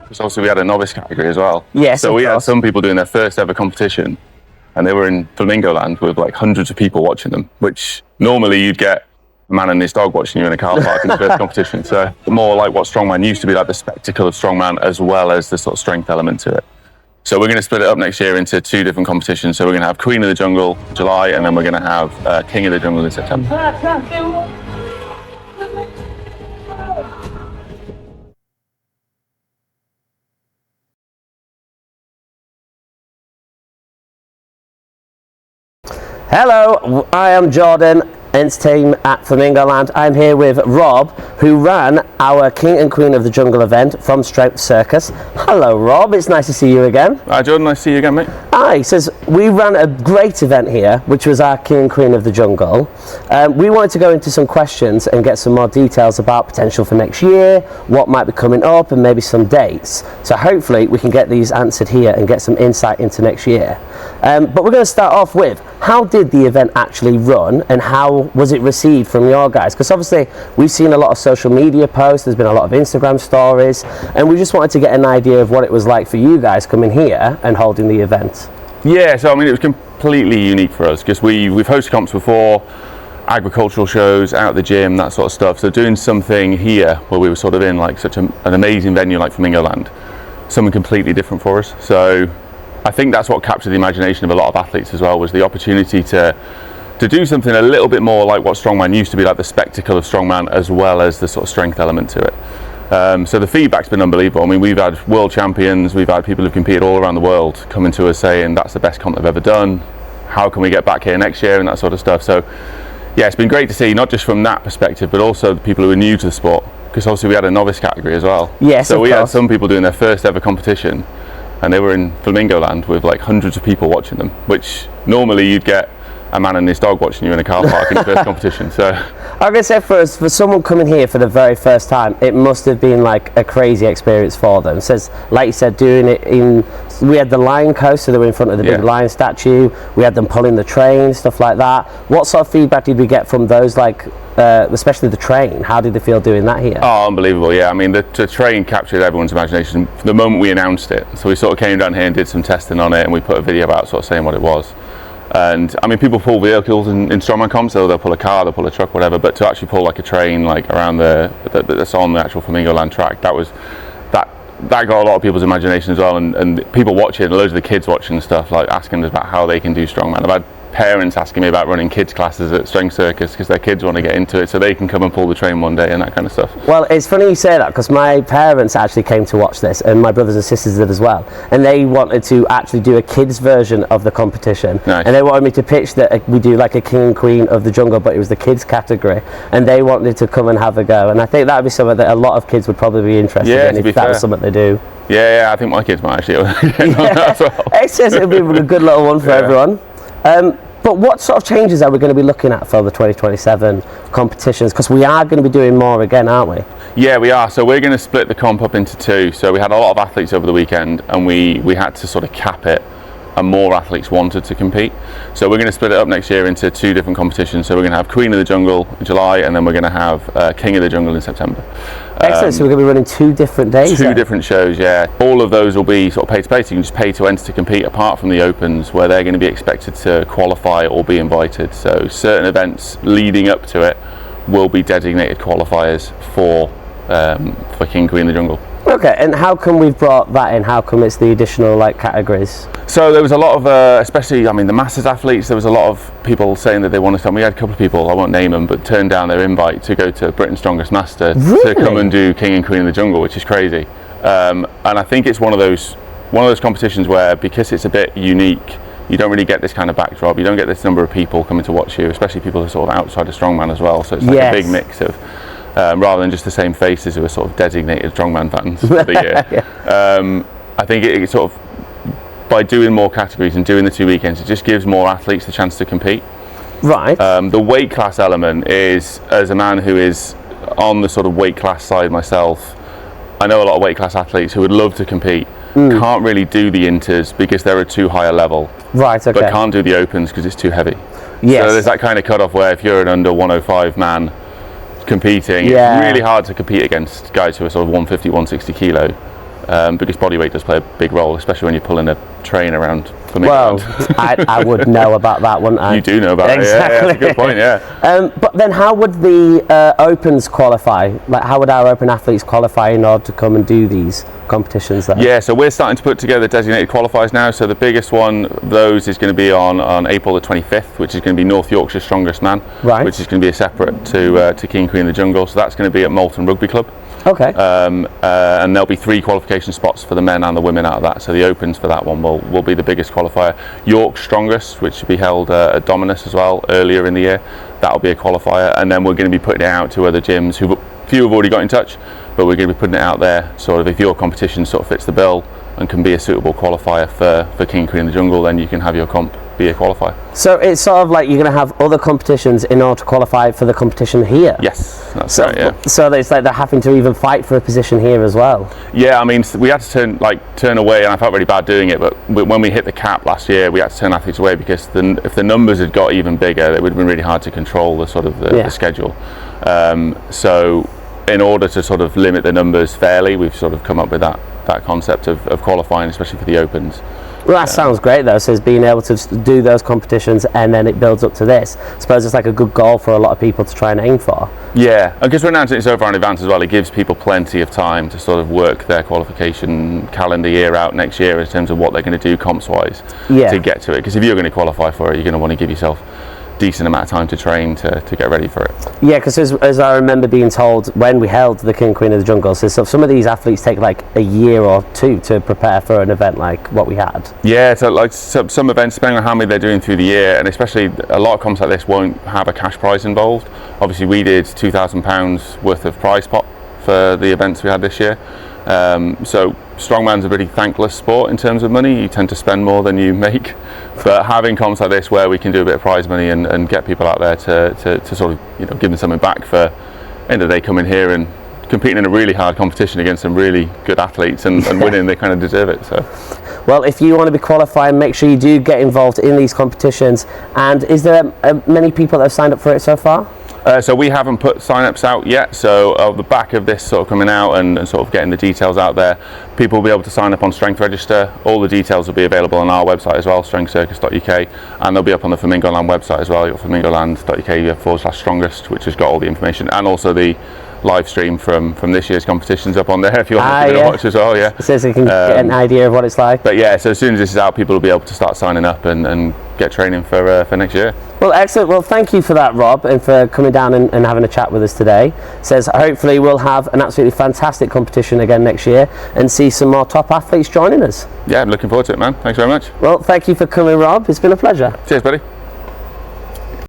Because obviously we had a novice category as well. Yes, so of we had course. some people doing their first ever competition, and they were in Flamingo land with like hundreds of people watching them, which normally you'd get a man and his dog watching you in a car park in the first competition. So more like what strongman used to be, like the spectacle of strongman as well as the sort of strength element to it. So we're going to split it up next year into 2 different competitions. So we're going to have Queen of the Jungle in July, and then we're going to have King of the Jungle in September. Hello, I am Jordan, team at Flamingo Land. I'm here with Rob, who ran our King and Queen of the Jungle event from Strength Circus. Hello Rob, it's nice to see you again. Hi Jordan, nice to see you again, mate. Hi, he says we ran a great event here, which was our King and Queen of the Jungle. We wanted to go into some questions and get some more details about potential for next year, what might be coming up, and maybe some dates. So hopefully we can get these answered here and get some insight into next year. But we're going to start off with, how did the event actually run and how was it received from your guys? Because obviously we've seen a lot of social media posts, there's been a lot of Instagram stories, and we just wanted to get an idea of what it was like for you guys coming here and holding the event. Yeah, so I mean it was completely unique for us because we've hosted comps before, agricultural shows, out at the gym, that sort of stuff. So doing something here where we were sort of in like such an amazing venue like Flamingo Land, something completely different for us. So I think that's what captured the imagination of a lot of athletes as well, was the opportunity to do something a little bit more like what strongman used to be, like the spectacle of strongman as well as the sort of strength element to it. So the feedback's been unbelievable. I mean, we've had world champions, we've had people who've competed all around the world coming to us saying that's the best comp they've ever done, how can we get back here next year, and that sort of stuff. So yeah, it's been great to see, not just from that perspective, but also the people who are new to the sport, because obviously we had a novice category as well. Yes, so we course. had some people doing their first ever competition, and they were in Flamingo land with like hundreds of people watching them, which normally you'd get a man and his dog watching you in a car park in the first competition. So I'm going to say for someone coming here for the very first time, it must have been like a crazy experience for them. Says, like you said, doing it we had the lion coast, so they were in front of the big lion statue. We had them pulling the train, stuff like that. What sort of feedback did we get from those, like especially the train? How did they feel doing that here? Oh, unbelievable. Yeah, I mean the train captured everyone's imagination from the moment we announced it. So we sort of came down here and did some testing on it, and we put a video out sort of saying what it was. And I mean, people pull vehicles in strongman comps, so they'll pull a car, they'll pull a truck, whatever, but to actually pull like a train like around that's on the actual Flamingo land track, that got a lot of people's imagination as well, and people watching, loads of the kids watching stuff, like asking us about how they can do strongman. I've had parents asking me about running kids classes at Strength Circus because their kids want to get into it so they can come and pull the train one day and that kind of stuff. Well, it's funny you say that because my parents actually came to watch this, and my brothers and sisters did as well, and they wanted to actually do a kids version of the competition. Nice. And they wanted me to pitch that we do like a King and Queen of the Jungle, but it was the kids category, and they wanted to come and have a go, and I think that would be something that a lot of kids would probably be interested in if that was something they do. Yeah, I think my kids might actually get on that as well. It would be a good little one for everyone. But what sort of changes are we going to be looking at for the 2027 competitions? Because we are going to be doing more again, aren't we? Yeah, we are. So we're going to split the comp up into 2. So we had a lot of athletes over the weekend, and we had to sort of cap it, and more athletes wanted to compete. So we're going to split it up next year into 2 different competitions. So we're going to have Queen of the Jungle in July, and then we're going to have King of the Jungle in September. Excellent. So we're going to be running 2 different days. 2 different shows, yeah. All of those will be sort of pay to play, so you can just pay to enter to compete, apart from the Opens, where they're going to be expected to qualify or be invited. So certain events leading up to it will be designated qualifiers for King Queen of the Jungle. Okay, and how come we've brought that in? How come it's the additional like categories? So there was a lot of, especially, I mean, the masters athletes, there was a lot of people saying that they wanted to come. We had a couple of people, I won't name them, but turned down their invite to go to Britain's Strongest Master to come and do King and Queen of the Jungle, which is crazy. And I think it's one of those competitions where, because it's a bit unique, you don't really get this kind of backdrop. You don't get this number of people coming to watch you, especially people who are sort of outside of strongman as well. So it's like a big mix of, rather than just the same faces who are sort of designated strongman fans for the year. I think it sort of, by doing more categories and doing the 2 weekends, it just gives more athletes the chance to compete. Right. The weight class element is, as a man who is on the sort of weight class side myself, I know a lot of weight class athletes who would love to compete, can't really do the inters because they're at too high a level. Right, okay. But can't do the opens because it's too heavy. Yes. So there's that kind of cut-off where if you're an under 105 man competing, it's really hard to compete against guys who are sort of 150, 160 kilo. because body weight does play a big role, especially when you're pulling a train around Flamingo. Well, I would know about that, wouldn't I? You do know about exactly. it, yeah, that's a good point, yeah. But then how would the Opens qualify? Like, how would our Open athletes qualify in order to come and do these competitions there? Yeah, so we're starting to put together designated qualifiers now. So the biggest one of those is going to be on April the 25th, which is going to be North Yorkshire's Strongest Man, right, which is going to be a separate to King Queen of the Jungle. So that's going to be at Moulton Rugby Club. Okay. And there'll be 3 qualification spots for the men and the women out of that. So the Opens for that one will be the biggest qualifier. York's Strongest, which will be held at Dominus as well earlier in the year, that'll be a qualifier. And then we're going to be putting it out to other gyms few have already got in touch, but we're going to be putting it out there sort of if your competition sort of fits the bill and can be a suitable qualifier for King Queen of the Jungle, then you can have your comp be a qualifier. So it's sort of like you're going to have other competitions in order to qualify for the competition here? Yes, that's right, yeah. So it's like they're having to even fight for a position here as well? Yeah, I mean, we had to turn away, and I felt really bad doing it, but when we hit the cap last year, we had to turn athletes away because if the numbers had got even bigger, it would have been really hard to control the sort of the schedule. So in order to sort of limit the numbers fairly, we've sort of come up with that concept of qualifying, especially for the Opens. Well, that sounds great though, so it's being able to do those competitions and then it builds up to this. I suppose it's like a good goal for a lot of people to try and aim for. Yeah, and because we're announcing it so far in advance as well, it gives people plenty of time to sort of work their qualification calendar year out next year in terms of what they're going to do comps wise to get to it. Because if you're going to qualify for it, you're going to want to give yourself decent amount of time to train to get ready for it. Yeah, because as I remember being told when we held the King Queen of the Jungle, so some of these athletes take like a year or 2 to prepare for an event like what we had. Yeah, so like some events, depending on how many they're doing through the year, and especially a lot of comps like this won't have a cash prize involved. Obviously we did £2,000 worth of prize pot for the events we had this year. So strongman's a pretty thankless sport in terms of money. You tend to spend more than you make, but having comps like this where we can do a bit of prize money and get people out there to sort of give them something back for end of the day coming here and competing in a really hard competition against some really good athletes and winning, they kind of deserve it. So well, if you want to be qualifying, make sure you do get involved in these competitions. And is there many people that have signed up for it so far? So we haven't put sign-ups out yet, so on the back of this sort of coming out and sort of getting the details out there, people will be able to sign up on Strength Register. All the details will be available on our website as well, strengthcircus.uk, and they'll be up on the Flamingo Land website as well. You've got flamingoland.uk/strongest, which has got all the information, and also the live stream from this year's competitions up on there if you want to watch as well. Yeah, so you can get an idea of what it's like. But yeah, so as soon as this is out, people will be able to start signing up and get training for next year. Well, excellent. Well, thank you for that, Rob, and for coming down and having a chat with us today. Says hopefully we'll have an absolutely fantastic competition again next year and see some more top athletes joining us. Yeah, I'm looking forward to it, man. Thanks very much. Well, thank you for coming, Rob. It's been a pleasure. Cheers, buddy.